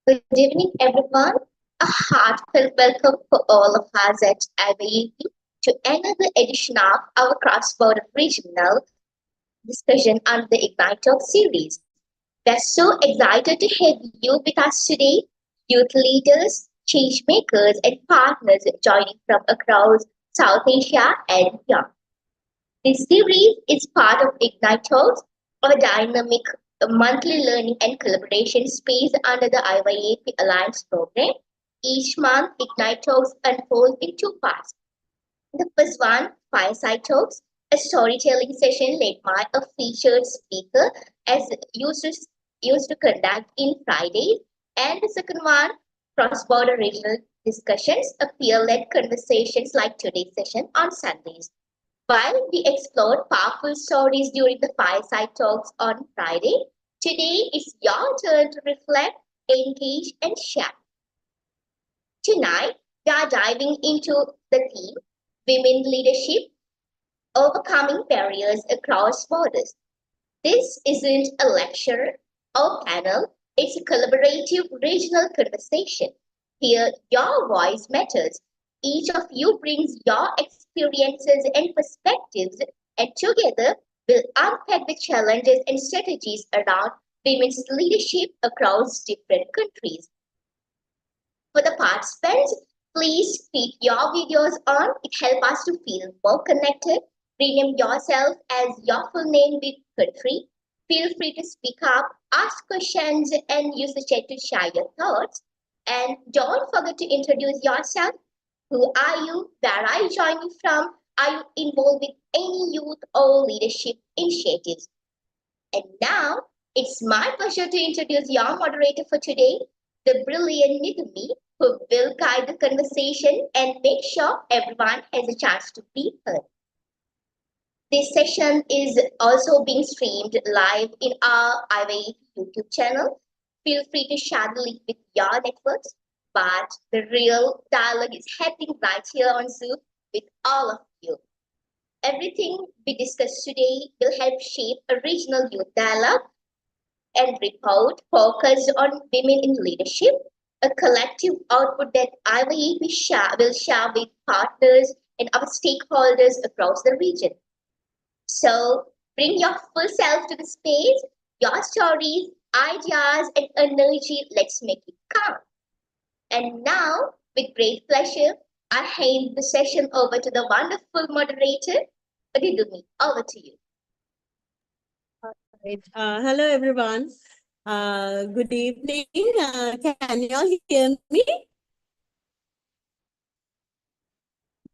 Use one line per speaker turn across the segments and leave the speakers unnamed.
Good evening, everyone. A heartfelt welcome for all of us at IBEP to another edition of our cross-border regional discussion on the Ignite Talk series. We're so excited to have you with us today, youth leaders, change makers, and partners joining from across South Asia and beyond. This series is part of Ignite Talks, a dynamic monthly learning and collaboration space under the IYAP Alliance program. Each month, Ignite Talks unfold in two parts. The first one, Fireside Talks, a storytelling session led by a featured speaker as used to conduct in Fridays. And the second one, cross-border regional discussions, a peer-led conversations like today's session on Sundays. While we explored powerful stories during the fireside talks on Friday, today is your turn to reflect, engage, and share. Tonight, we are diving into the theme Women Leadership Overcoming Barriers Across Borders. This isn't a lecture or panel, it's a collaborative regional conversation. Here, your voice matters. Each of you brings your experiences and perspectives, and together we'll unpack the challenges and strategies around women's leadership across different countries. For the participants, please keep your videos on. It helps us to feel more connected. Rename yourself as your full name with country. Feel free to speak up, ask questions, and use the chat to share your thoughts. And don't forget to introduce yourself. Who are you? Where are you joining from? Are you involved with any youth or leadership initiatives? And now it's my pleasure to introduce your moderator for today, the brilliant Nidumi, who will guide the conversation and make sure everyone has a chance to be heard. This session is also being streamed live in our IWA YouTube channel. Feel free to share the link with your networks, but the real dialogue is happening right here on Zoom with all of you. Everything we discuss today will help shape a regional youth dialogue and report focused on women in leadership, a collective output that IWA will share with partners and our stakeholders across the region. So bring your full self to the space, your stories, ideas, and energy. Let's make it count. And now, with great pleasure, I hand the session over to the wonderful moderator, Adidumi. Over to you.
Right. Hello, everyone. Good evening. Can you all hear me?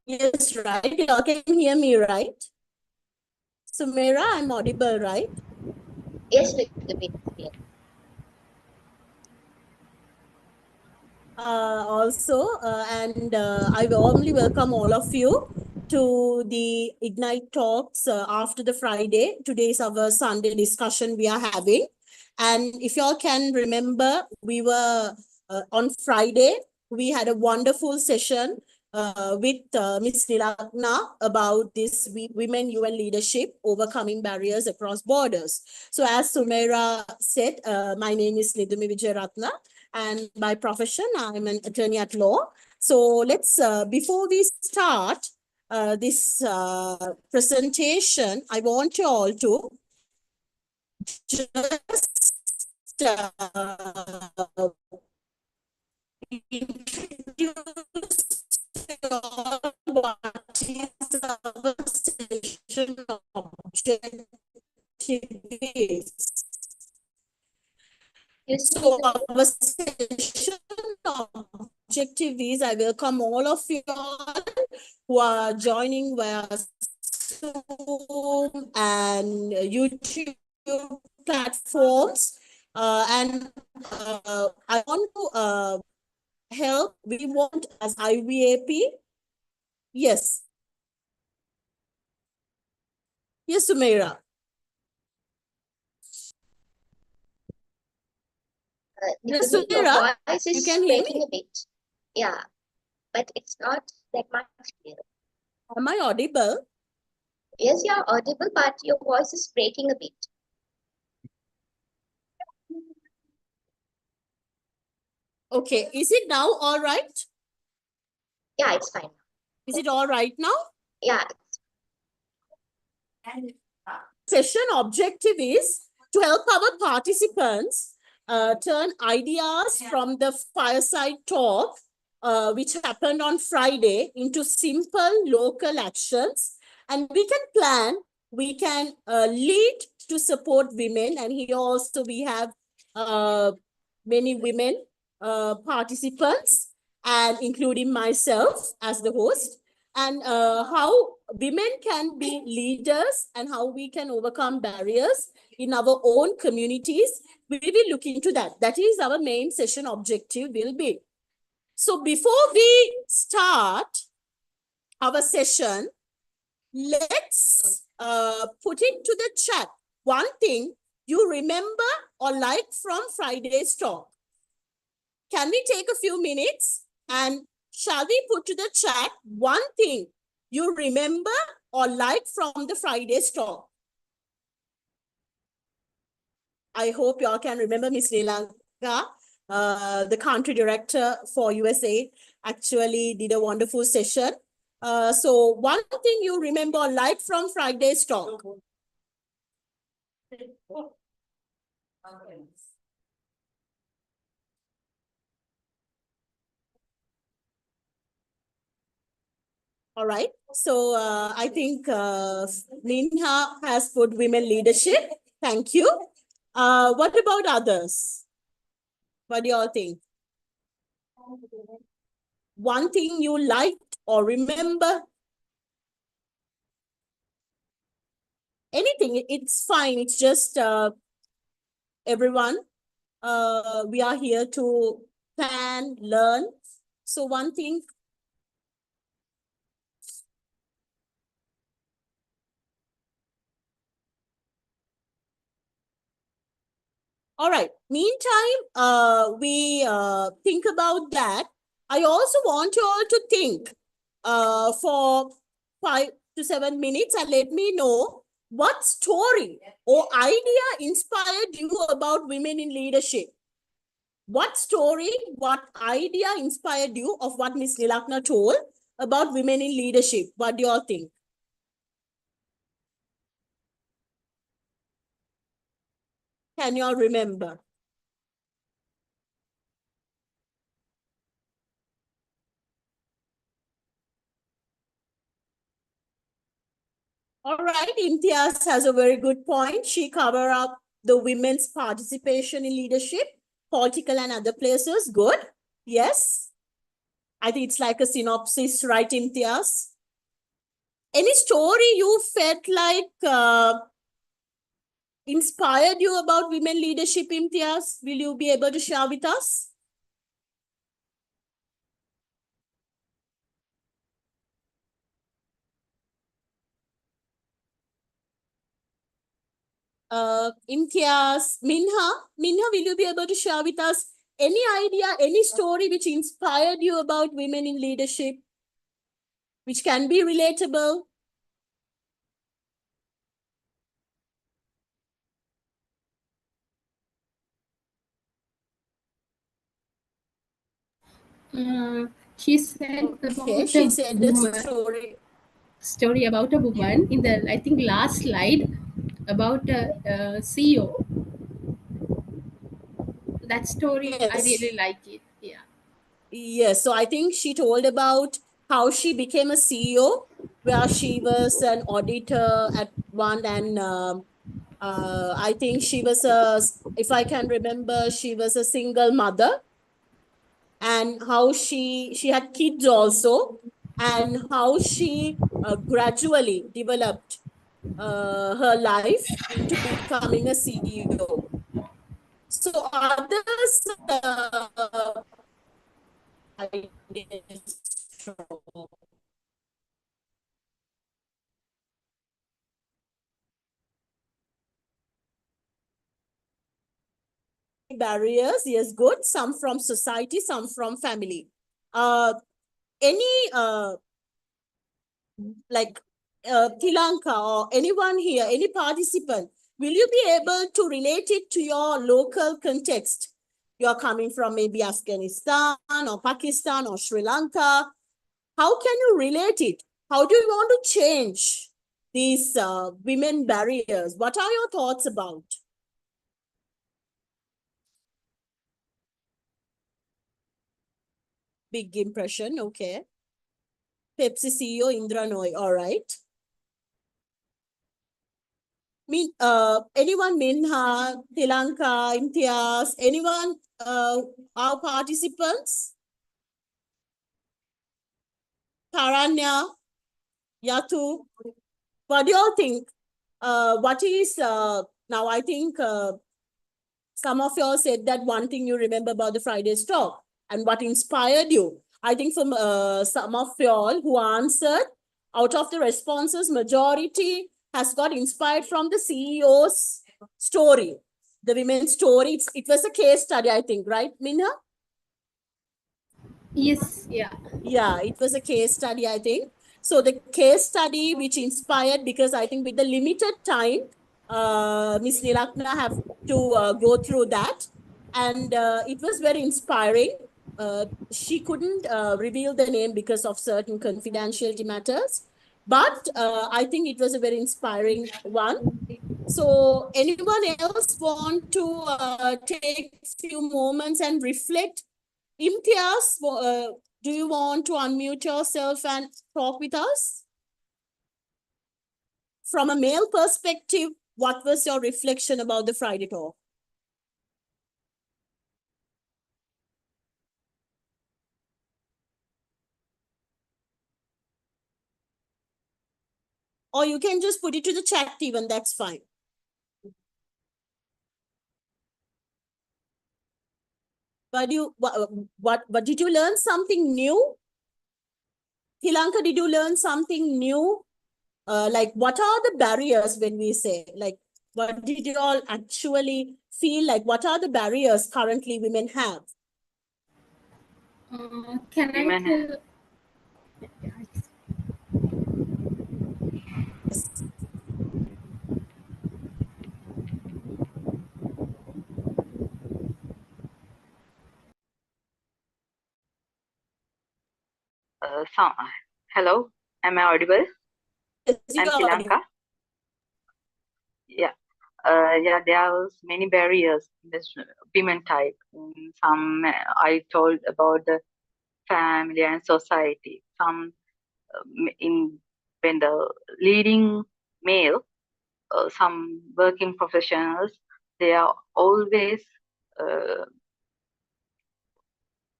Yes, right. You all can hear me, right? Sumaira, I'm audible, right?
Yes, little bit clear.
I warmly welcome all of you to the Ignite Talks after the Friday. Today is our Sunday discussion we are having. And if y'all can remember, we were on Friday, we had a wonderful session with Ms. Nilagna about this women UN leadership, overcoming barriers across borders. So as Sumaira said, my name is Nidumi Vijayaratna, and by profession, I'm an attorney at law. So let's, before we start this presentation, I want you all to just introduce what is our session objective is. So our session objective is I welcome all of you all who are joining via Zoom and YouTube platforms. I want to help. We want as IVAP. Yes. Yes, Sumaira.
Yes,
Sumaira,
your voice is
you can hear
breaking
me?
a bit. Yeah, but it's not that much clear.
Am I audible?
Yes, you're audible, but your voice is breaking a bit.
Okay, is it now all right?
Yeah, it's fine.
Is it all right now?
Yeah,
Session objective is to help our participants turn ideas from the fireside talk, which happened on Friday, into simple local actions. And we can plan, we can lead to support women. And here also we have many women participants, and including myself as the host, and how women can be leaders and how we can overcome barriers in our own communities. We will look into that. That is our main session objective will be. So before we start our session, let's put into the chat one thing you remember or like from Friday's talk. Can we take a few minutes and shall we put to the chat one thing you remember or like from the Friday's talk? I hope y'all can remember Miss Leelanka, the country director for USA, actually did a wonderful session. So one thing you remember or like from Friday's talk? All right. So I think Minha has put women leadership. Thank you. What about others? What do you all think? One thing you liked or remember? Anything, it's fine. It's just everyone. We are here to plan, learn. So one thing. All right. Meantime, we think about that. I also want you all to think for 5 to 7 minutes and let me know what story or idea inspired you about women in leadership. What story, what idea inspired you of what Miss Lilakna told about women in leadership? What do you all think? Can you all remember? All right, Imtiaz has a very good point. She covered up the women's participation in leadership, political and other places. Good. Yes. I think it's like a synopsis, right, Imtiaz? Any story you felt like inspired you about women leadership, Imtiaz? Will you be able to share with us? Imtiaz, Minha, will you be able to share with us any idea, any story which inspired you about women in leadership, which can be relatable?
She said
Okay,
about
she
a
said the
woman,
story.
about a woman in the, I think, last slide about a CEO. That story, I
Yes.
really like it. Yeah.
Yes. So I think she told about how she became a CEO, where she was an auditor at one, and I think she was if I can remember, she was a single mother, and how she had kids also, and how she gradually developed her life into becoming a CEO. So others ideas from barriers, yes, good. Some from society, some from family. Any like Tilanka or anyone here, any participant, will you be able to relate it to your local context? You're coming from maybe Afghanistan or Pakistan or Sri Lanka. How can you relate it? How do you want to change these women barriers? What are your thoughts about? Big impression, okay. Pepsi CEO Indra Noy, all right. Anyone, Minha, Tilanka, Imtiaz, anyone, our participants? Taranya, Yatu, what do you all think? What is, now I think some of you all said that one thing you remember about the Friday's talk and what inspired you. I think from some of you all who answered, out of the responses, majority has got inspired from the CEO's story, the women's story. It was a case study, I think, right, Minha?
Yes, yeah.
Yeah, it was a case study, I think. So the case study which inspired, because I think with the limited time, Miss Nilakna have to go through that. And it was very inspiring. She couldn't reveal the name because of certain confidentiality matters. But I think it was a very inspiring one. So anyone else want to take a few moments and reflect? Imtiaz, do you want to unmute yourself and talk with us? From a male perspective, what was your reflection about the Friday talk? Or you can just put it to the chat even, that's fine. But what did you learn something new? Hilanka, did you learn something new? Like what are the barriers when we say, like, what did you all actually feel like? What are the barriers currently women have?
Can I
Women
tell?
Yes.
Hello, am I audible?
Yes,
I'm
you are
Tilanka. Yeah, yeah. There was many barriers in this women type. Some I told about the family and society. Some in when the leading male, some working professionals, they are always uh,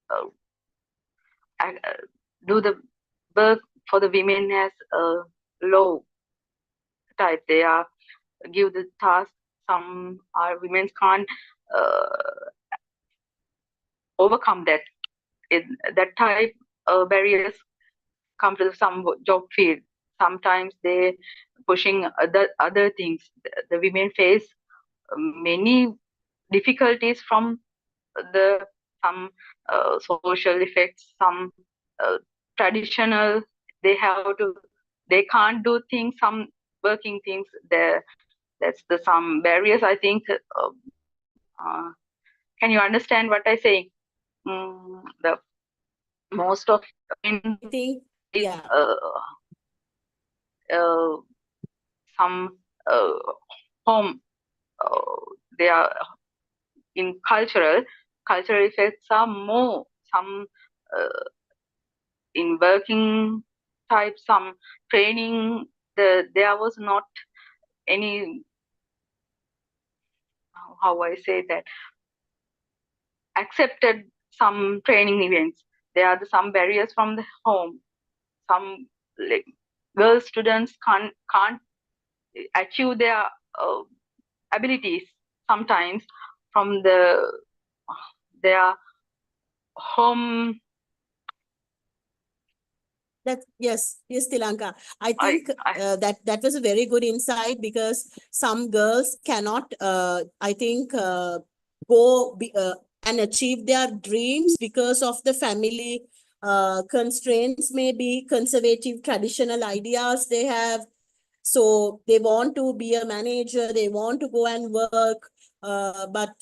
uh, do the work for the women as a low type. They are give the task. Some our women can't overcome that. That type barriers come to some job field. Sometimes they pushing other things. The women face many difficulties from the some social effects, some traditional. They have to. They can't do things. Some working things. That's the some barriers. I think. Can you understand what I say? The most of in
I think, yeah.
Some home they are in cultural effects are more some in working type, some training. There was not any, how I say that, accepted some training events. There are some barriers from the home. Some like girl students can't achieve their abilities sometimes from their home.
Yes, Tilanka. I think that was a very good insight, because some girls cannot, I think, go and achieve their dreams because of the family constraints, maybe conservative traditional ideas they have. So they want to be a manager, they want to go and work, but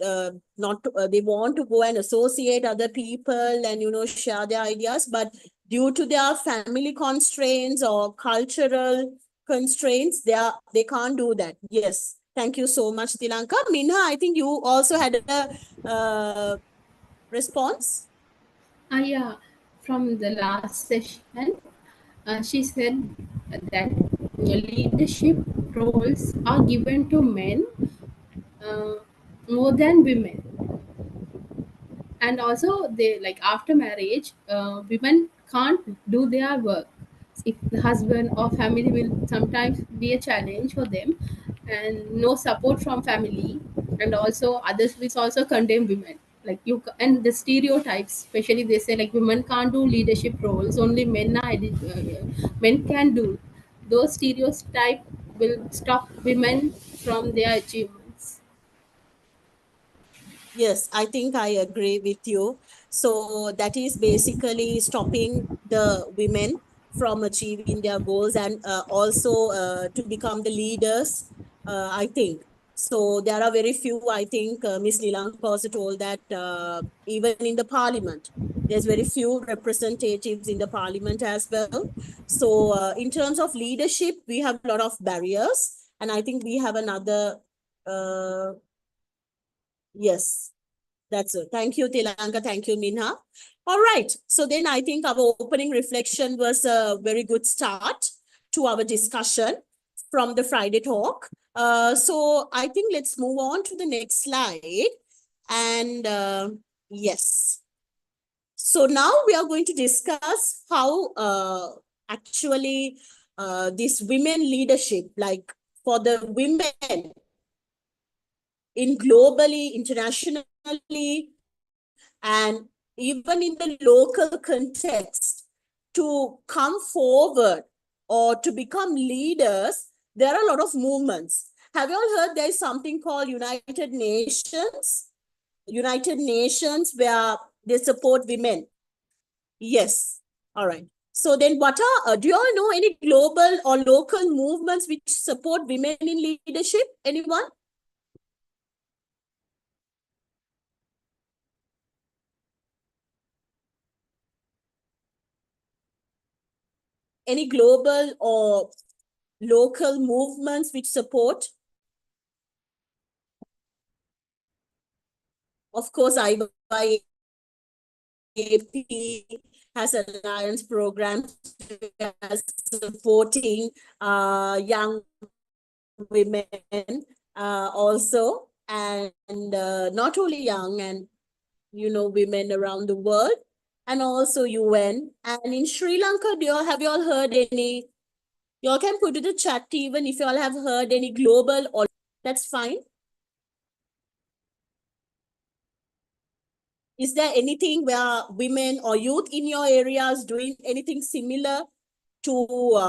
not they want to go and associate other people and share their ideas, but due to their family constraints or cultural constraints, they can't do that. Yes, thank you so much, Tilanka. Minha, I think you also had a response.
Yeah, from the last session, she said that leadership roles are given to men uh, more than women, and also they, like, after marriage, women can't do their work if the husband or family will sometimes be a challenge for them, and no support from family, and also others will also condemn women, like and the stereotypes, especially they say like women can't do leadership roles, only men can do. Those stereotypes will stop women from their achievements.
Yes, I think I agree with you. So that is basically stopping the women from achieving their goals and also to become the leaders, I think. So there are very few, I think Ms. Nilanka also told that even in the parliament, there's very few representatives in the parliament as well. So in terms of leadership, we have a lot of barriers. And I think we have another, yes. That's it. Thank you, Tilanka. Thank you, Minha. All right. So then I think our opening reflection was a very good start to our discussion from the Friday talk. So I think let's move on to the next slide. And yes. So now we are going to discuss how actually this women leadership, like for the women in globally, internationally, and even in the local context to come forward or to become leaders, there are a lot of movements. Have you all heard there is something called United Nations? United Nations where they support women. Yes. All right. So then what are, do you all know any global or local movements which support women in leadership? Anyone? Any global or local movements which support? Of course, IYAP has alliance programs supporting young women also, and not only young and women around the world, and also UN. And in Sri Lanka, have you all heard any? You all can put to the chat even if you all have heard any global, or that's fine. Is there anything where women or youth in your areas doing anything similar to,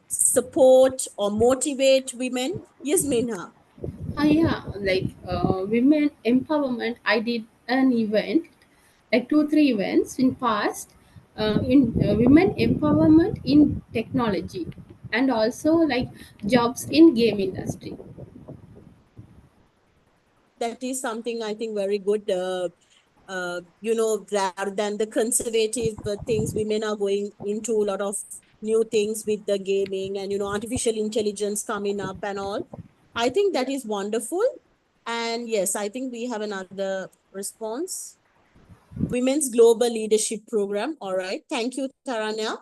support or motivate women? Yes, Minha.
Yeah, like women empowerment. I did an event, like 2 3 events in past, in women empowerment in technology, and also like jobs in game industry.
That is something I think very good. Rather than the conservative things, women are going into a lot of new things with the gaming and, artificial intelligence coming up and all. I think that is wonderful. And yes, I think we have another response. Women's Global Leadership Program. All right. Thank you, Taranya.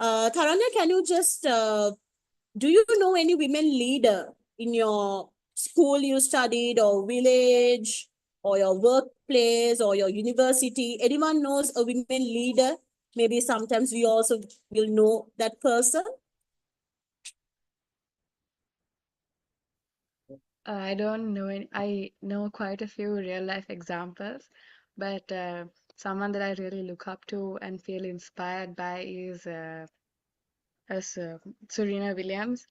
Taranya, can you just, do you know any women leader in your school you studied or village or your workplace or your university? Anyone knows a women leader? Maybe sometimes we also will know that person.
I don't know any, I know quite a few real life examples, but someone that I really look up to and feel inspired by is Serena Williams,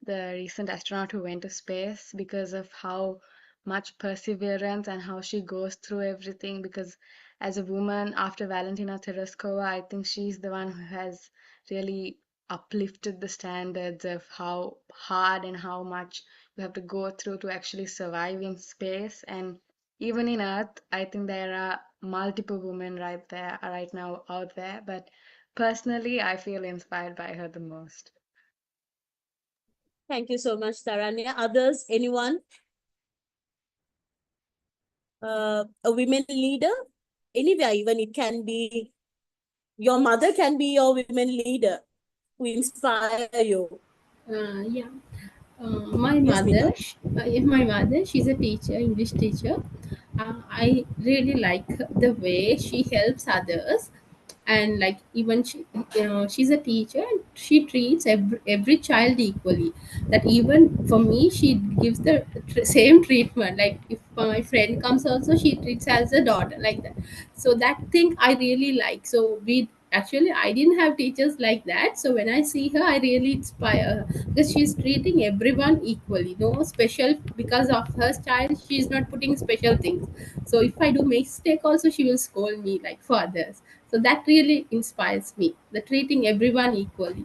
the recent astronaut who went to space, because of how much perseverance and how she goes through everything. Because as a woman, after Valentina Tereshkova, I think she's the one who has really uplifted the standards of how hard and how much you have to go through to actually survive in space. And even in Earth, I think there are multiple women right now out there. But personally, I feel inspired by her the most.
Thank you so much, Taranya. Others, anyone? A women leader? Anywhere, even it can be your mother can be your women leader who inspire you.
Yeah. My
Yes, Minna.
mother, my mother, she's a teacher, English teacher. I really like the way she helps others, and like even she, she's a teacher and she treats every child equally. That even for me, she gives the same treatment. Like if my friend comes, also she treats as a daughter, like that. So that thing I really like. So we actually I didn't have teachers like that. So when I see her, I really inspire her because she's treating everyone equally, no special. Because of her child, she's not putting special things. So if I do mistake also, she will scold me like for others. So that really inspires me, the treating everyone equally.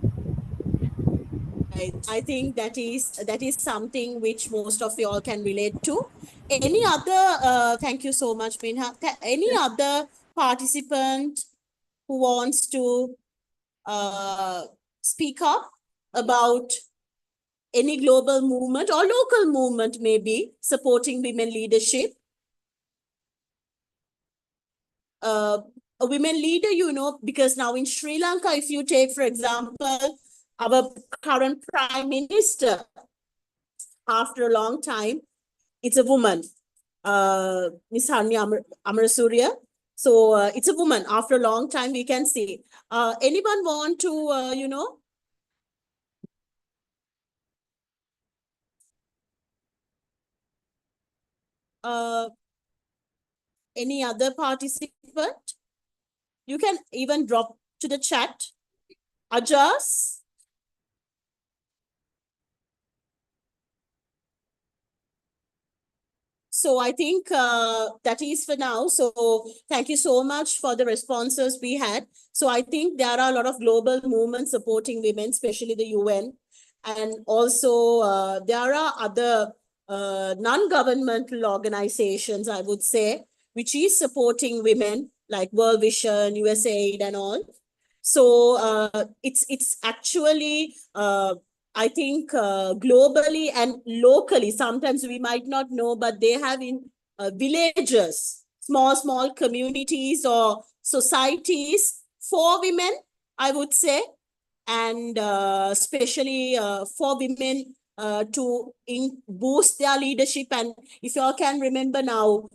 I think that is something which most of you all can relate to. Any other, thank you so much, Minha. Any other participant who wants to uh, speak up about any global movement or local movement, maybe supporting women leadership? A women leader, you know, because now in Sri Lanka, if you take, for example, our current prime minister, after a long time, it's a woman, Miss Hanya Amarasuriya. So it's a woman. After a long time, we can see. Anyone want to, any other participant? You can even drop to the chat. Ajas? So I think that is for now. So thank you so much for the responses we had. So I think there are a lot of global movements supporting women, especially the UN. And also there are other non-governmental organizations, I would say, which is supporting women like World Vision, USAID and all. So it's actually I think globally and locally, sometimes we might not know, but they have in villages, small communities or societies for women, I would say, and especially for women to boost their leadership. And if you all can remember now,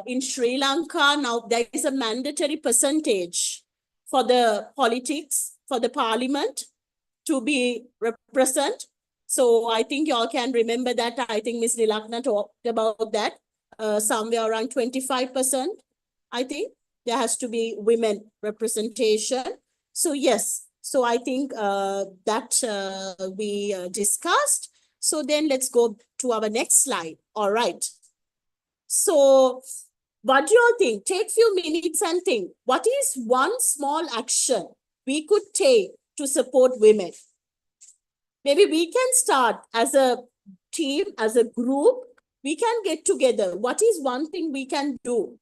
in Sri Lanka, now there is a mandatory percentage for the politics, for the parliament to be represent. So I think you all can remember that. I think Ms. Nilakna talked about that. Somewhere around 25%, I think there has to be women representation. So yes, so I think that we discussed. So then let's go to our next slide. All right. So what do you think? Take few minutes and think, what is one small action we could take to support women? Maybe we can start as a team, as a group, we can get together. What is one thing we can do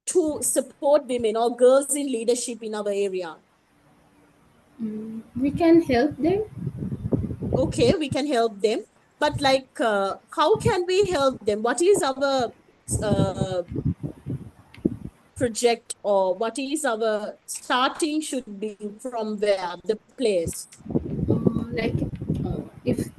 to support women or girls in leadership in our area?
We can help them.
Okay, we can help them. But like, how can we help them? What is our project, or what is our starting should be from where, the place?
Like if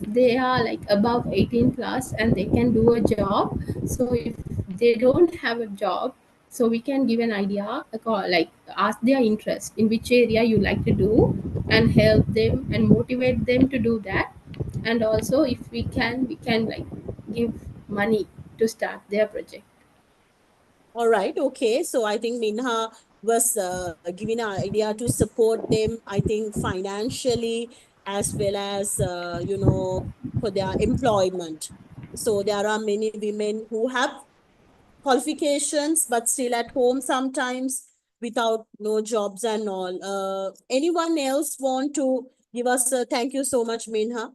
they are like above 18 plus and they can do a job, so if they don't have a job, so we can give an idea, like ask their interest in which area you like to do, and help them and motivate them to do that. And also if we can like give money to start their project.
All right. Okay. So I think Minha was giving an idea to support them, I think financially, as well as, for their employment. So there are many women who have qualifications, but still at home sometimes. without no jobs and all. Anyone else want to give us a thank you so much, Minha?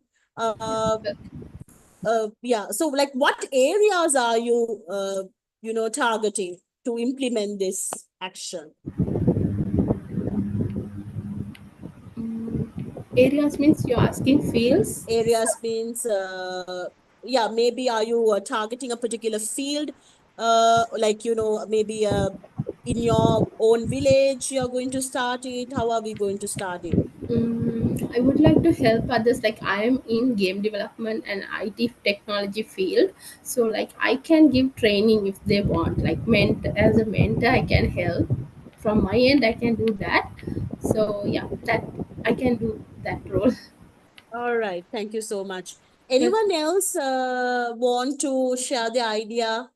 Yeah. So, like, what areas are you, targeting to implement this action?
Areas means you're asking fields.
Areas means, yeah, maybe are you targeting a particular field? Like, maybe in your own village, you're going to start it. How are we going to start it?
I would like to help others. Like I am in game development and IT technology field, so like I can give training if they want. Like as a mentor, I can help. From my end, I can do that. So yeah, that I can do that role.
All right. Thank you so much.
Yes.
Anyone else want to share the idea,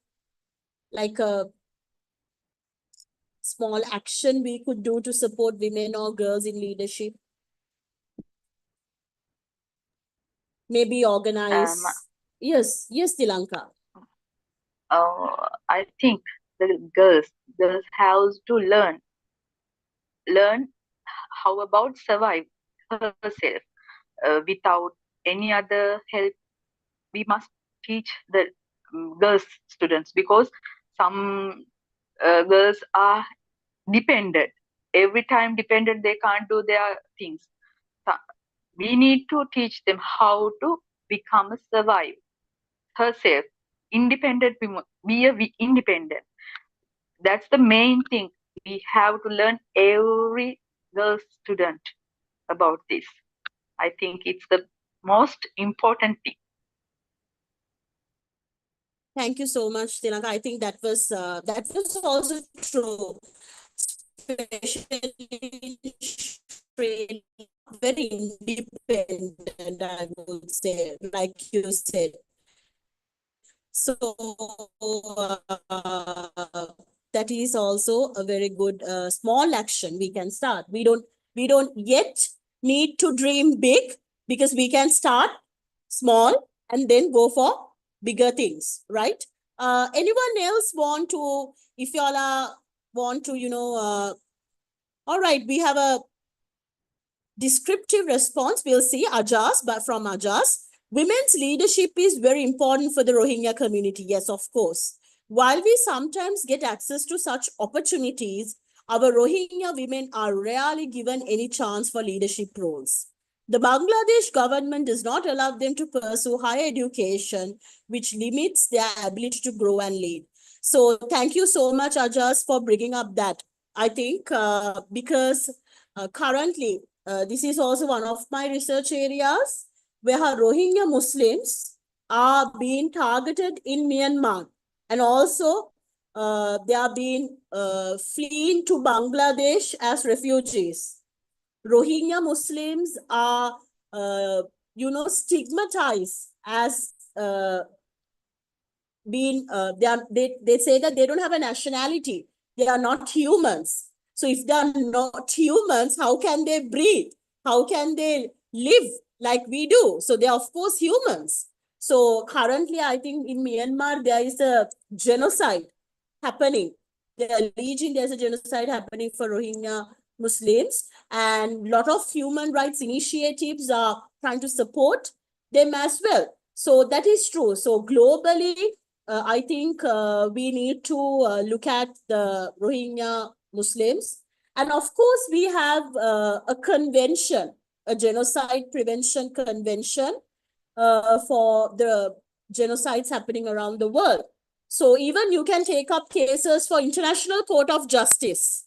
like a small action we could do to support women or girls in leadership? Maybe organize. Yes, Tilanka.
I think the girls have to learn how about survive herself without any other help. We must teach the girls students, because some girls are dependent. Every time dependent, they can't do their things. So we need to teach them how to become a survive herself, independent. Be independent. That's the main thing. We have to learn every girl student about this. I think it's the most important thing.
Thank you so much, Tilanka. I think that was also true, especially in Australia, very independent, I would say, like you said. So that is also a very good small action we can start. We don't yet need to dream big, because we can start small and then go for bigger things, right? Anyone else want to, if y'all want to, all right, we have a descriptive response. We'll see Ajas, but from Ajas, women's leadership is very important for the Rohingya community. Yes, of course. While we sometimes get access to such opportunities, our Rohingya women are rarely given any chance for leadership roles. The Bangladesh government does not allow them to pursue higher education, which limits their ability to grow and lead. So thank you so much, Ajas, for bringing up that. I think because currently, this is also one of my research areas, where Rohingya Muslims are being targeted in Myanmar, and also they are being fleeing to Bangladesh as refugees. Rohingya Muslims are, stigmatized as being, they say that they don't have a nationality. They are not humans. So if they are not humans, how can they breathe? How can they live like we do? So they are, of course, humans. So currently, I think in Myanmar, there is a genocide happening. They are alleging there's a genocide happening for Rohingya Muslims, and a lot of human rights initiatives are trying to support them as well. So that is true. So globally, I think we need to look at the Rohingya Muslims. And of course, we have a convention, a genocide prevention convention for the genocides happening around the world. So even you can take up cases for International Court of Justice.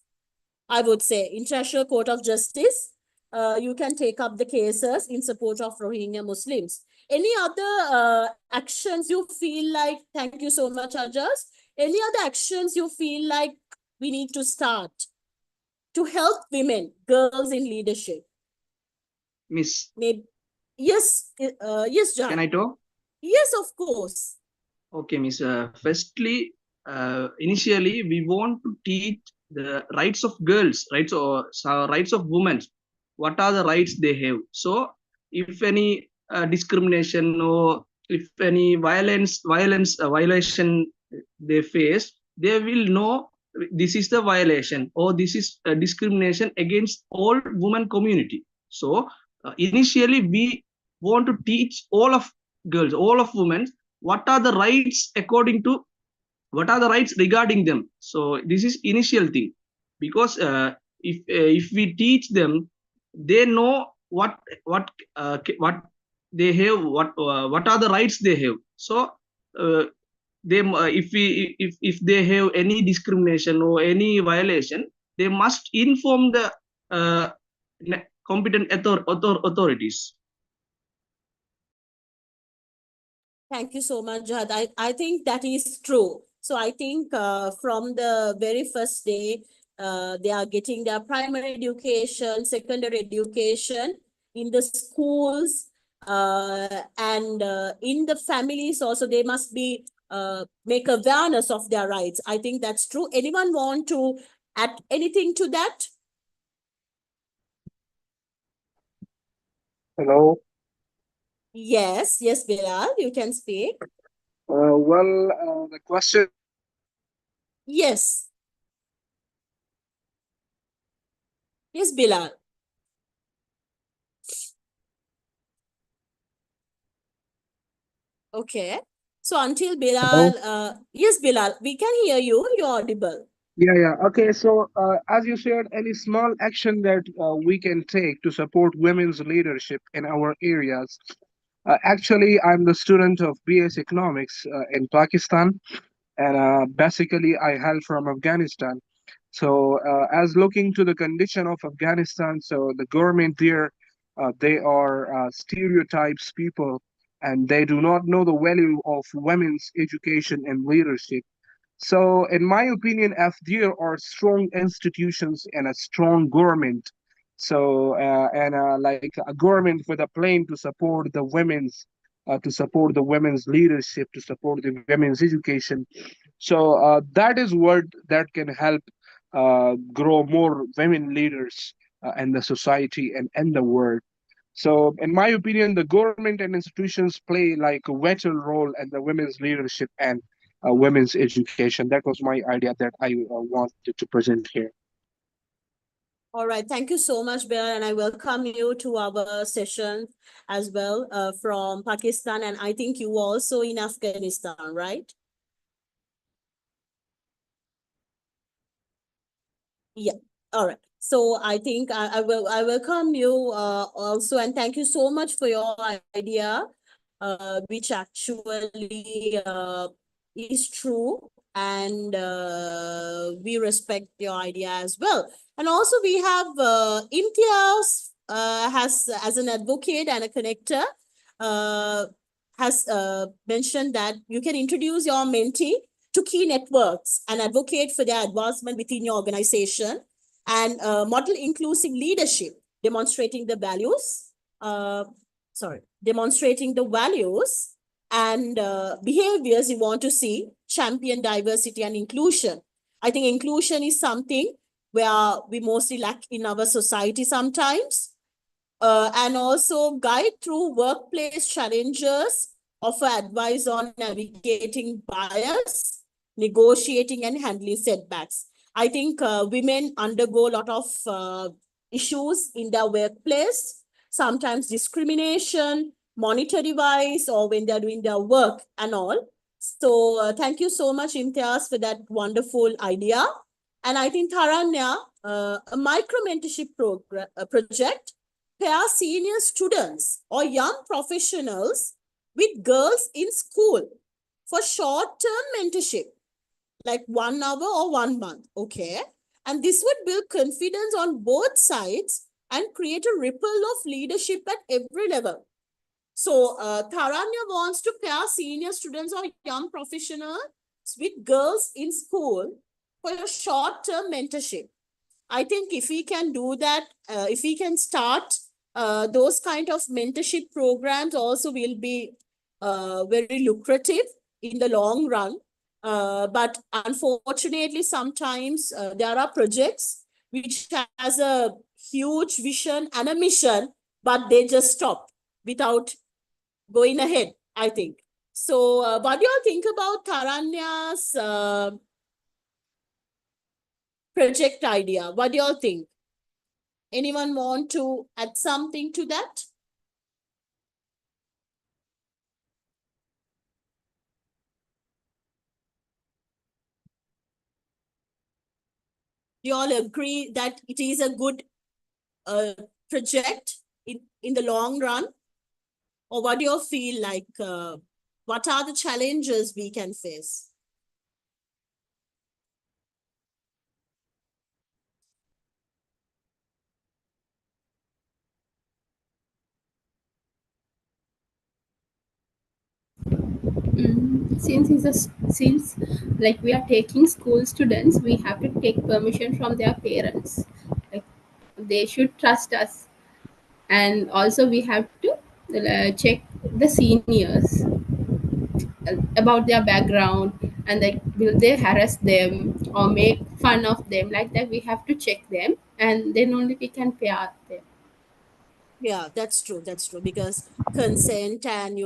I would say International Court of Justice. You can take up the cases in support of Rohingya Muslims. Any other actions you feel like, thank you so much, Ajas. Any other actions you feel like we need to start to help women, girls in leadership?
Miss,
Maybe, yes, yes, John.
can I talk?
Yes, of course.
Okay, Miss. Firstly, initially, we want to teach the rights of girls, rights of women. What are the rights they have? So, if any discrimination or if any violation they face, they will know this is the violation, or this is a discrimination against all women community. So initially we want to teach all of girls, all of women, what are the rights according to, what are the rights regarding them. So this is initial thing, because if we teach them, they know what they have, what are the rights they have. So they if they have any discrimination or any violation, they must inform the competent authorities.
Thank you so much, Jihad. I think that is true. So I think from the very first day, they are getting their primary education, secondary education in the schools, and in the families also. They must be make awareness of their rights. I think that's true. Anyone want to add anything to that?
Hello.
Yes, Bilal, you can speak.
The question.
Yes. Yes, Bilal. Okay. So until
Hello?
Bilal, yes, Bilal, we can hear you. You're audible.
Yeah. Okay. So, as you shared, any small action that we can take to support women's leadership in our areas. Actually, I'm the student of BS Economics in Pakistan, and basically, I hail from Afghanistan. So, as looking to the condition of Afghanistan, so the government there, they are stereotypes people, and they do not know the value of women's education and leadership. So, in my opinion, if there are strong institutions and a strong government, so like a government with a plan to support the women's leadership, to support the women's education. So that is what that can help grow more women leaders in the society and in the world. So, in my opinion, the government and institutions play like a vital role in the women's leadership and women's education. That was my idea that I wanted to present here.
All right. Thank you so much, Bilal, and I welcome you to our session as well from Pakistan. And I think you were also in Afghanistan, right? Yeah. All right. So I think I welcome you also, and thank you so much for your idea, which actually is true, and we respect your idea as well. And also we have Imtiaz has as an advocate and a connector has mentioned that you can introduce your mentee to key networks and advocate for their advancement within your organization and model inclusive leadership, demonstrating the values, demonstrating the values and behaviors you want to see, champion diversity and inclusion. I think inclusion is something where we mostly lack in our society sometimes. And also guide through workplace challenges, offer advice on navigating bias, negotiating and handling setbacks. I think women undergo a lot of issues in their workplace, sometimes discrimination, monetary wise, or when they're doing their work and all. So thank you so much, Imtiaz, for that wonderful idea. And I think Taranya, a micro mentorship project pair senior students or young professionals with girls in school for short-term mentorship, like 1 hour or 1 month, okay? And this would build confidence on both sides and create a ripple of leadership at every level. So Taranya wants to pair senior students or young professionals with girls in school for a short-term mentorship. I think if we can do that, if we can start those kind of mentorship programs also will be very lucrative in the long run. But unfortunately, sometimes there are projects which has a huge vision and a mission, but they just stop without going ahead, I think. So what do you all think about Taranya's project idea. What do y'all think? Anyone want to add something to that? Do you all agree that it is a good project in the long run? Or what do you feel like? What are the challenges we can face?
Since like we are taking school students, we have to take permission from their parents. Like they should trust us, and also we have to check the seniors about their background, and like will they harass them or make fun of them, like that we have to check them, and then only we can pair them.
Yeah, that's true. That's true. Because consent and,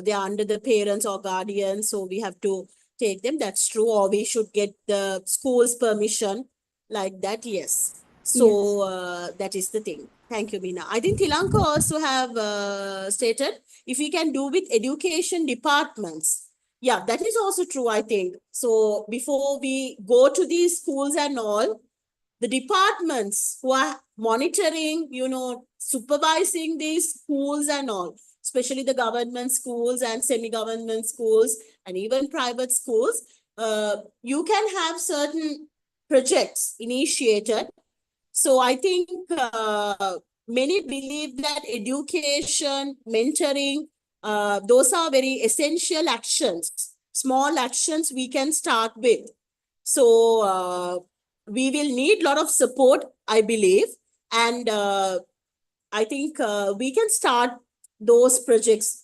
they are under the parents or guardians, so we have to take them. That's true. Or we should get the school's permission like that. Yes.
Yes.
So that is the thing. Thank you, Meena. I think Tilanka also have stated if we can do with education departments. Yeah, that is also true, I think. So before we go to these schools and all, the departments who are monitoring, supervising these schools and all, especially the government schools and semi-government schools and even private schools, you can have certain projects initiated. So I think many believe that education, mentoring, those are very essential actions, small actions we can start with. So we will need a lot of support, I believe. And I think we can start those projects,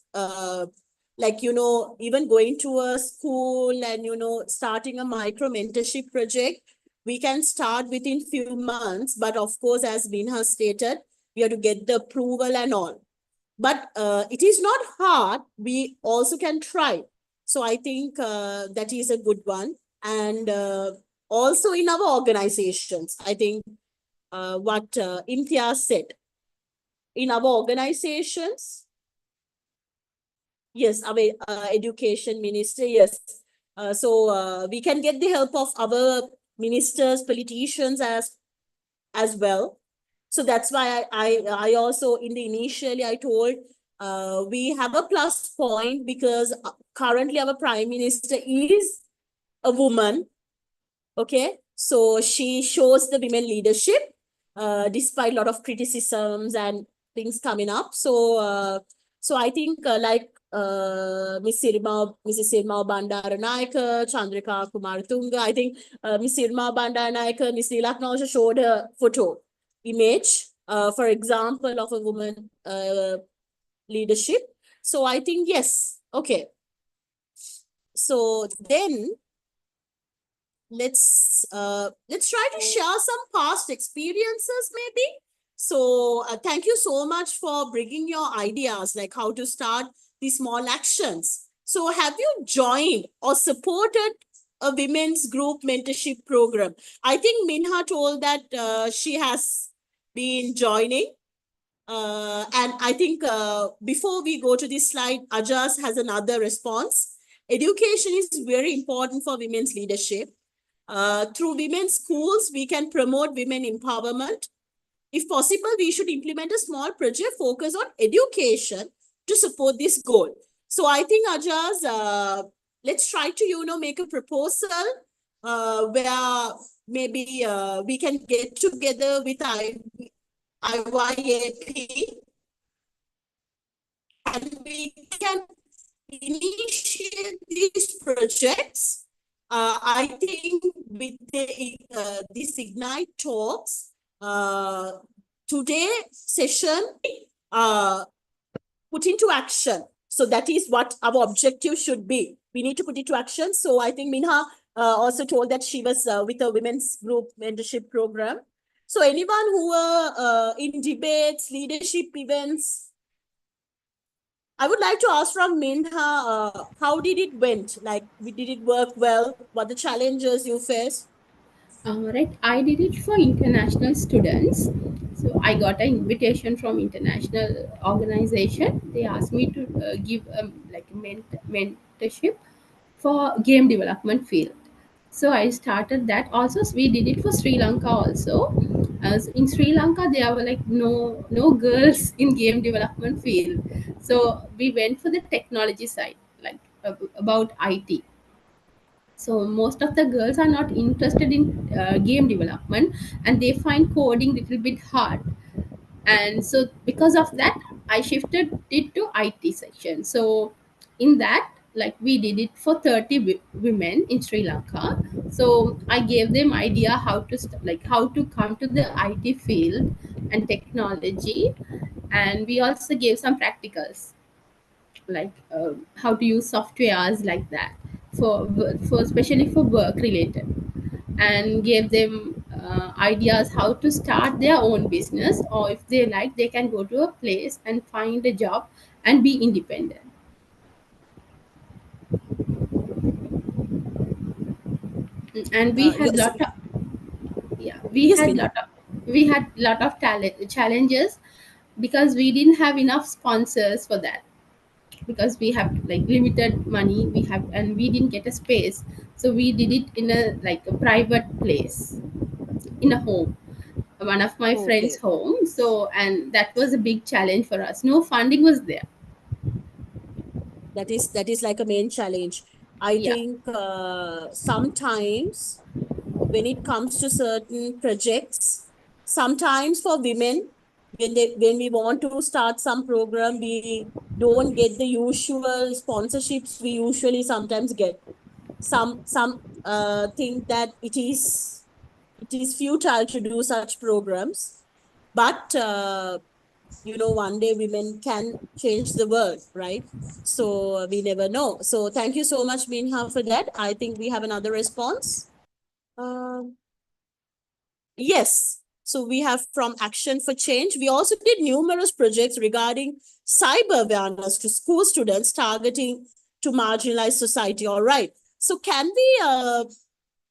like, even going to a school and, starting a micro mentorship project. We can start within few months, but of course, as Binha stated, we have to get the approval and all. But it is not hard. We also can try. So I think that is a good one. And also in our organizations, I think what Imtiaz said, in our organizations, yes, our education minister, yes. So we can get the help of our ministers, politicians as well. So that's why I also in the initially I told we have a plus point because currently our prime minister is a woman. Okay, so she shows the women leadership despite a lot of criticisms and things coming up. So I think like Mrs. Sirma Bandaranayake, Chandrika Kumaratunga, I think Miss Sirma Bandaranayake, Miss Nilakna also showed a photo image, for example, of a woman leadership. So I think yes, okay. So then let's try to share some past experiences maybe. So thank you so much for bringing your ideas, like how to start these small actions. So have you joined or supported a women's group mentorship program? I think Minha told that she has been joining. And I think before we go to this slide, Ajas has another response. Education is very important for women's leadership. Through women's schools, we can promote women empowerment. If possible, we should implement a small project focused on education to support this goal. So I think, Ajas, let's try to, make a proposal where maybe we can get together with IYAP and we can initiate these projects. I think with this Ignite talks, today session put into action. So that is what our objective should be. We need to put it to action. So I think Minha also told that she was with a women's group mentorship program. So anyone who were in debates, leadership events, I would like to ask from Minha, how did it went? Like, did it work well? What the challenges you faced?
Right, I did it for international students. So I got an invitation from international organization. They asked me to give like mentorship for game development field. So I started that. Also, we did it for Sri Lanka also. As in Sri Lanka, there were like no girls in game development field. So we went for the technology side, like about IT. So most of the girls are not interested in game development, and they find coding little bit hard. And so because of that, I shifted it to IT section. So in that, like we did it for 30 women in Sri Lanka. So I gave them idea how to like how to come to the IT field and technology, and we also gave some practicals like how to use softwares like that for especially for work related, and gave them ideas how to start their own business, or if they like they can go to a place and find a job and be independent. And we had
Yes,
lot of, yeah, we
yes,
had
Minha.
lot of, we had lot of talent challenges because we didn't have enough sponsors for that, because we have like limited money we have, and we didn't get a space. So we did it in a like a private place, in a home, one of my friends
Okay,
home. So and that was a big challenge for us, no funding was there.
that is like a main challenge. I
Yeah.
think sometimes when it comes to certain projects, sometimes for women, when we want to start some program, we don't get the usual sponsorships we usually sometimes get. Some think that it is futile to do such programs, but one day women can change the world, right? So we never know. So thank you so much, Minha, for that. I think we have another response. Um, Yes. So we have from Action for Change. We also did numerous projects regarding cyber awareness to school students targeting to marginalized society. All right. So can we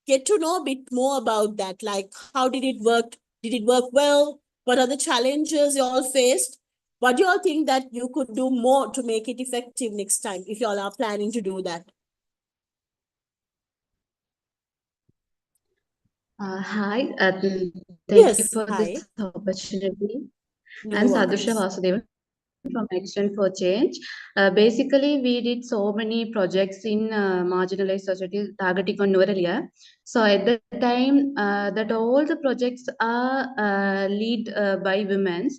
get to know a bit more about that? Like, how did it work? Did it work well? What are the challenges you all faced? What do you all think that you could do more to make it effective next time if you all are planning to do that?
Hi, thank you
Yes.
for this
Hi.
opportunity. I'm
No
Sadhusha
worries.
Vasudevan from Action for Change. Basically, we did so many projects in marginalized society targeting on Norelia. So at that time, that all the projects are lead by women.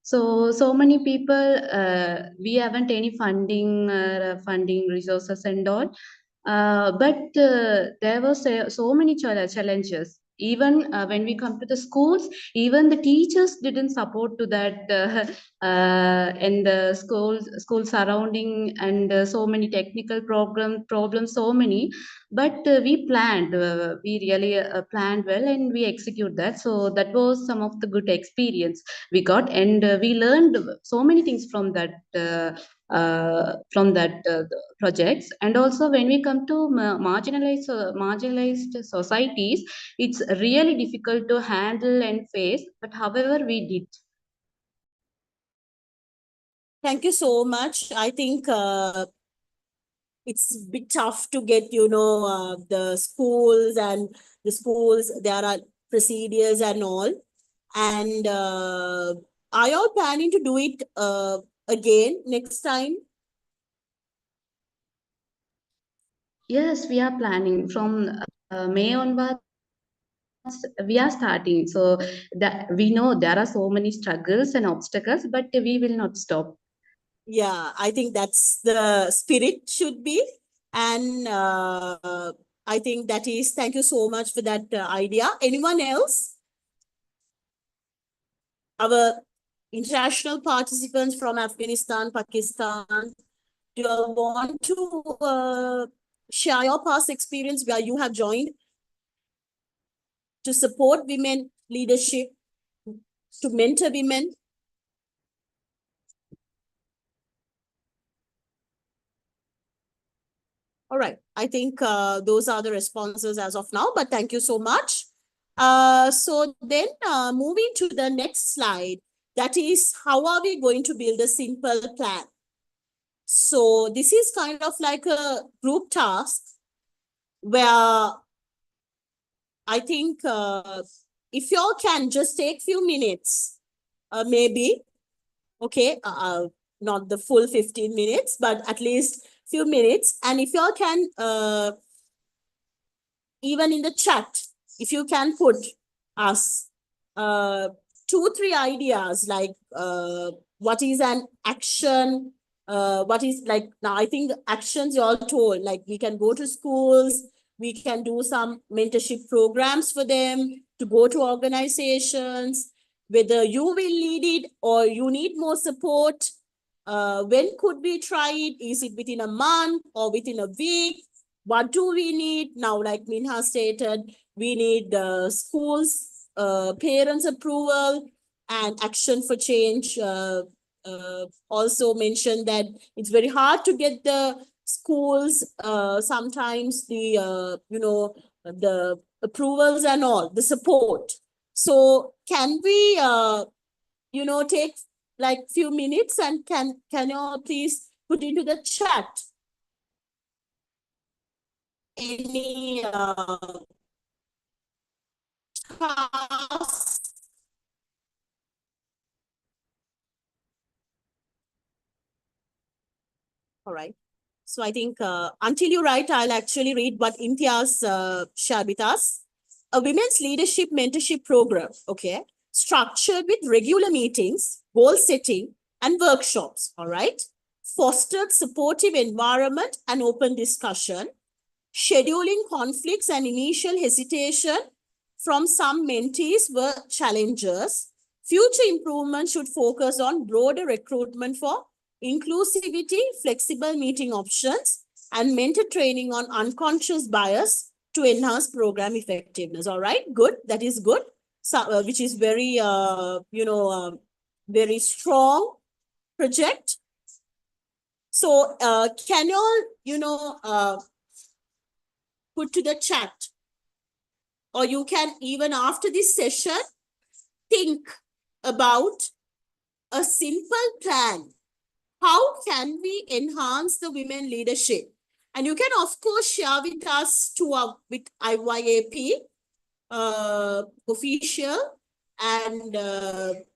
So many people, we haven't any funding resources and all. But there were so many challenges. Even when we come to the schools, even the teachers didn't support to that, and the school surrounding, and so many technical problems, so many. But we really planned well, and we execute that. So that was some of the good experience we got, and we learned so many things from that projects. And also when we come to marginalized societies, it's really difficult to handle and face, but however we did.
Thank you so much. I think it's a bit tough to get, the schools, there are procedures and all. And are you all planning to do it again next time?
Yes, we are planning from May onwards. We are starting, so that we know there are so many struggles and obstacles, but we will not stop.
Yeah, I think that's the spirit should be. And I think thank you so much for that idea. Anyone else? Our international participants from Afghanistan, Pakistan, do you all want to share your past experience where you have joined to support women leadership, to mentor women? All right. I think those are the responses as of now, but thank you so much. So then moving to the next slide, that is, how are we going to build a simple plan? So this is kind of like a group task where I think if y'all can just take few minutes, maybe, okay, not the full 15 minutes, but at least few minutes. And if y'all can, even in the chat, if you can put us 2-3 ideas, like what is an action, what is like, now I think actions you all told, like we can go to schools, we can do some mentorship programs for them to go to organizations, whether you will lead it or you need more support. When could we try it? Is it within a month or within a week? What do we need? Now, like Minha stated, we need schools, parents' approval, and action for change. Also mentioned that it's very hard to get the schools, sometimes the, the approvals and all, the support. So can we, take like few minutes and can you please put into the chat any tasks? All right. So I think until you write, I'll actually read what Imtiaz shared with us. A women's leadership mentorship program, okay, structured with regular meetings, goal setting, and workshops, all right, fostered supportive environment and open discussion, scheduling conflicts and initial hesitation from some mentees were challenges. Future improvement should focus on broader recruitment for inclusivity, flexible meeting options, and mentor training on unconscious bias to enhance program effectiveness. All right, good. That is good. So, which is very, very strong project. So, can you all, put to the chat, or you can even after this session think about a simple plan. How can we enhance the women leadership? And you can of course share with us with IYAP official, and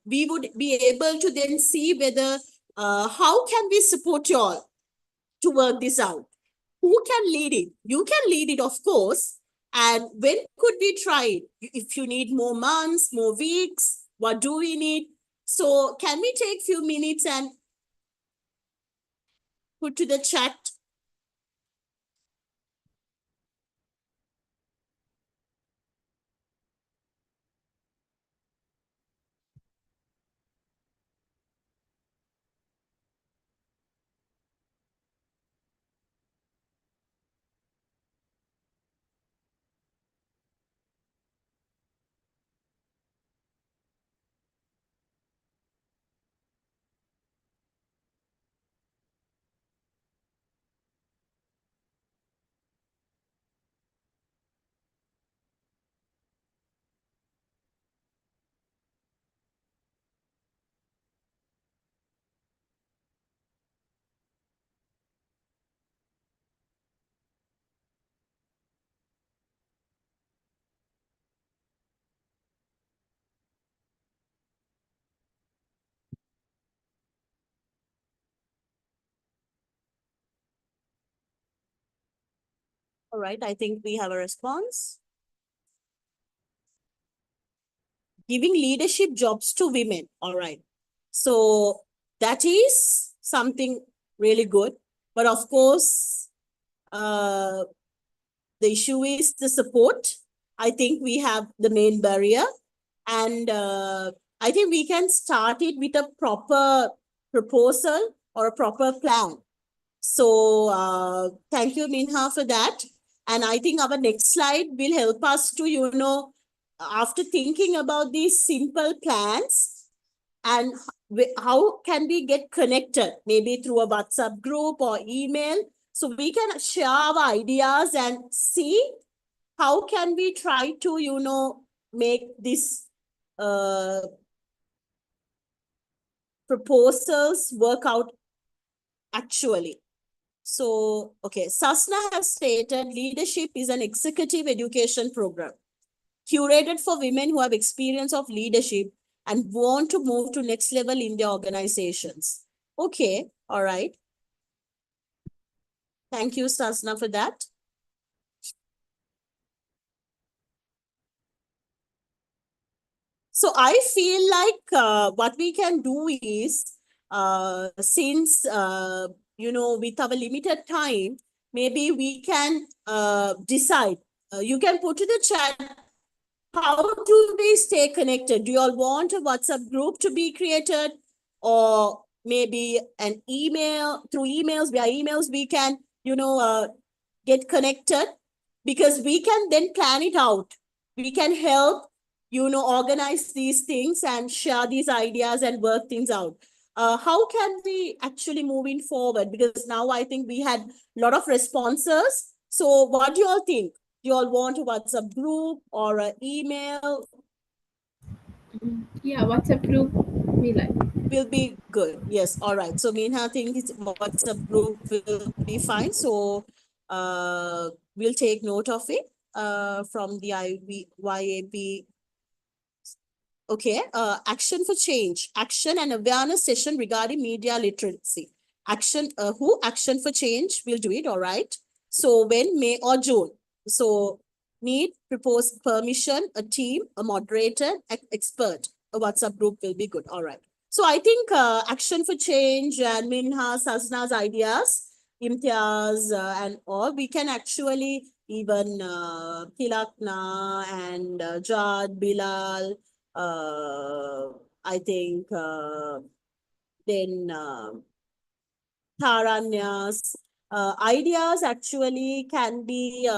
we would be able to then see whether how can we support you all to work this out. Who can lead it? You can lead it, of course. And when could we try it? If you need more months, more weeks, what do we need? So can we take few minutes and put to the chat? All right, I think we have a response. Giving leadership jobs to women. All right. So that is something really good. But of course, the issue is the support. I think we have the main barrier. And I think we can start it with a proper proposal or a proper plan. So thank you, Minha, for that. And I think our next slide will help us to, after thinking about these simple plans and how can we get connected, maybe through a WhatsApp group or email, so we can share our ideas and see how can we try to, make this proposals work out actually. So, okay, Sasna has stated leadership is an executive education program curated for women who have experience of leadership and want to move to next level in their organizations. Okay, all right. Thank you, Sasna, for that. So I feel like what we can do is, since, with our limited time, maybe we can decide. You can put in the chat, how do we stay connected? Do you all want a WhatsApp group to be created, or maybe an email? Through emails, via emails, we can, get connected, because we can then plan it out. We can help, organize these things and share these ideas and work things out. How can we actually moving forward? Because now I think we had a lot of responses. So what do you all think? Do you all want a WhatsApp group or an email?
Yeah, WhatsApp group we like.
Will be good. Yes. All right. So Meena thinks WhatsApp group will be fine. So we'll take note of it from the YAB. Okay. Action for change. Action and awareness session regarding media literacy. Action for change will do it. All right. So when, May or June. So need proposed permission, a team, a moderator, expert. A WhatsApp group will be good. All right. So I think action for change and Minha, Sasna's ideas, Imtiaz and all, we can actually even Tilakna and Jad, Bilal, I think then Taranya's ideas actually can be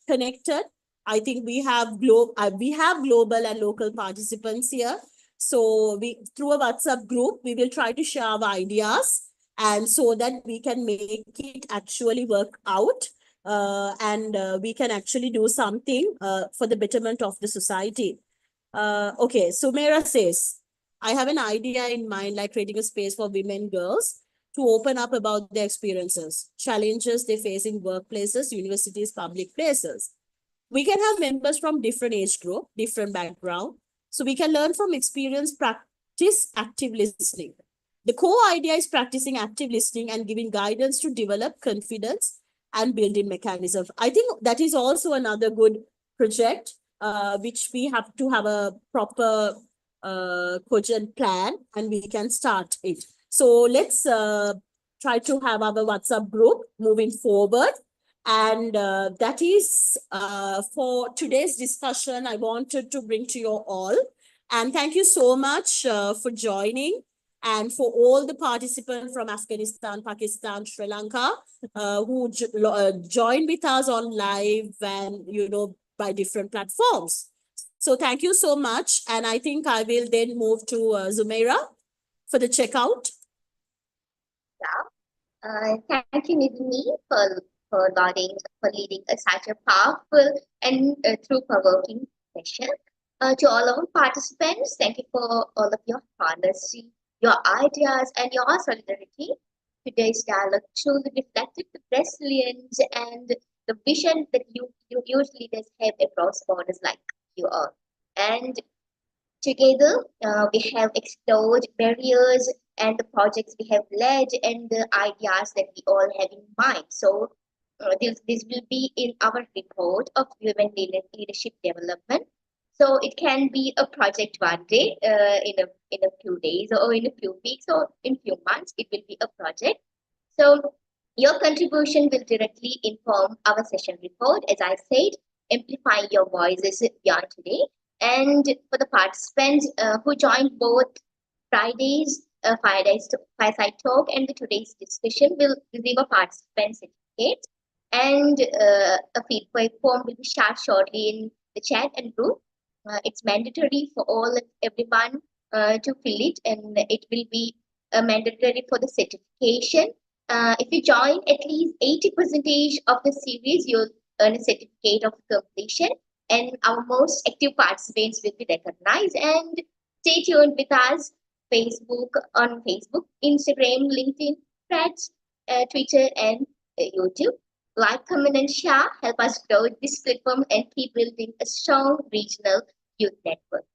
connected. I think we have global and local participants here. So we, through a WhatsApp group, we will try to share our ideas, and so that we can make it actually work out, and we can actually do something for the betterment of the society. Okay, so Mera says, I have an idea in mind, like creating a space for women, girls to open up about their experiences, challenges they face in workplaces, universities, public places. We can have members from different age group, different background. So we can learn from experience, practice active listening. The core idea is practicing active listening and giving guidance to develop confidence and building mechanisms. I think that is also another good project, which we have to have a proper cogent plan, and we can start it. So let's try to have our WhatsApp group moving forward. And that is for today's discussion I wanted to bring to you all. And thank you so much for joining, and for all the participants from Afghanistan, Pakistan, Sri Lanka, who joined with us on live and, by different platforms. So thank you so much. And I think I will then move to Zumaira for the checkout.
Thank you, Nidhi, for leading such a powerful and through-provoking session. To all our participants, thank you for all of your honesty, your ideas, and your solidarity. Today's dialogue truly reflected the resilience and the vision that you usually leaders have across borders like you are. And together, we have explored barriers and the projects we have led and the ideas that we all have in mind. So this will be in our report of women leadership development. So it can be a project one day, in a few days, or in a few weeks, or in few months. It will be a project. So your contribution will directly inform our session report. As I said, amplifying your voices beyond today. And for the participants who joined both Friday's Fireside Talk and today's discussion, will receive a participant certificate, and a feedback form will be shared shortly in the chat and group. It's mandatory for everyone to fill it, and it will be mandatory for the certification. If you join at least 80% of the series, you'll earn a certificate of completion. and our most active participants will be recognized. And stay tuned with us on Facebook, Instagram, LinkedIn, Threads, Twitter, and YouTube. Like, comment, and share. Help us grow this platform and keep building a strong regional youth network.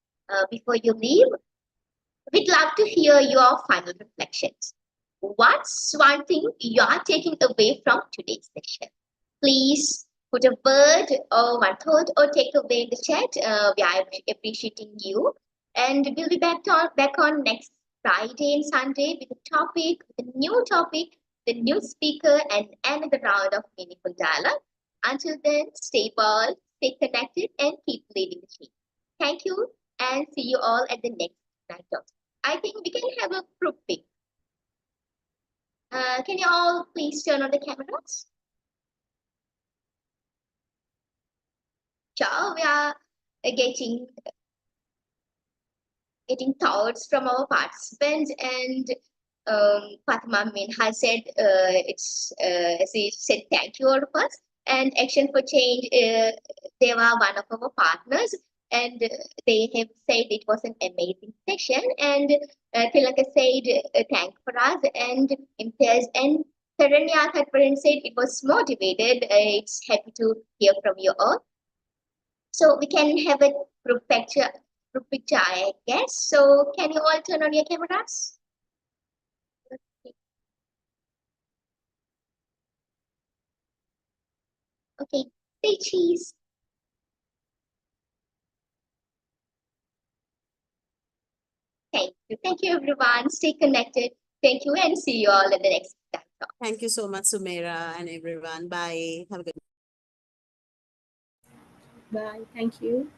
Before you leave, we'd love to hear your final reflections. What's one thing you are taking away from today's session? Please put a word or one thought or takeaway in the chat. We are appreciating you. And we'll be back on next Friday and Sunday with a new topic, the new speaker, and another round of meaningful dialogue. Until then, stay bold, stay connected, and keep leading the team. Thank you, and see you all at the next night talk. I think we can have a group pic. Can you all please turn on the cameras? Sure, we are getting thoughts from our participants, and Fatima Minha said she said thank you all of us, and Action for Change, they were one of our partners, and they have said it was an amazing session, and Tilaka said thank for us, and Imtiaz and Taranya Thaparan said it was motivated. It's happy to hear from you all. So we can have a group picture, I guess. So can you all turn on your cameras? Okay, say cheese. Thank you everyone. Stay connected. Thank you, and see you all in the next time.
Thank you so much, Sumaira and everyone. Bye. Have a good
Bye. Thank you.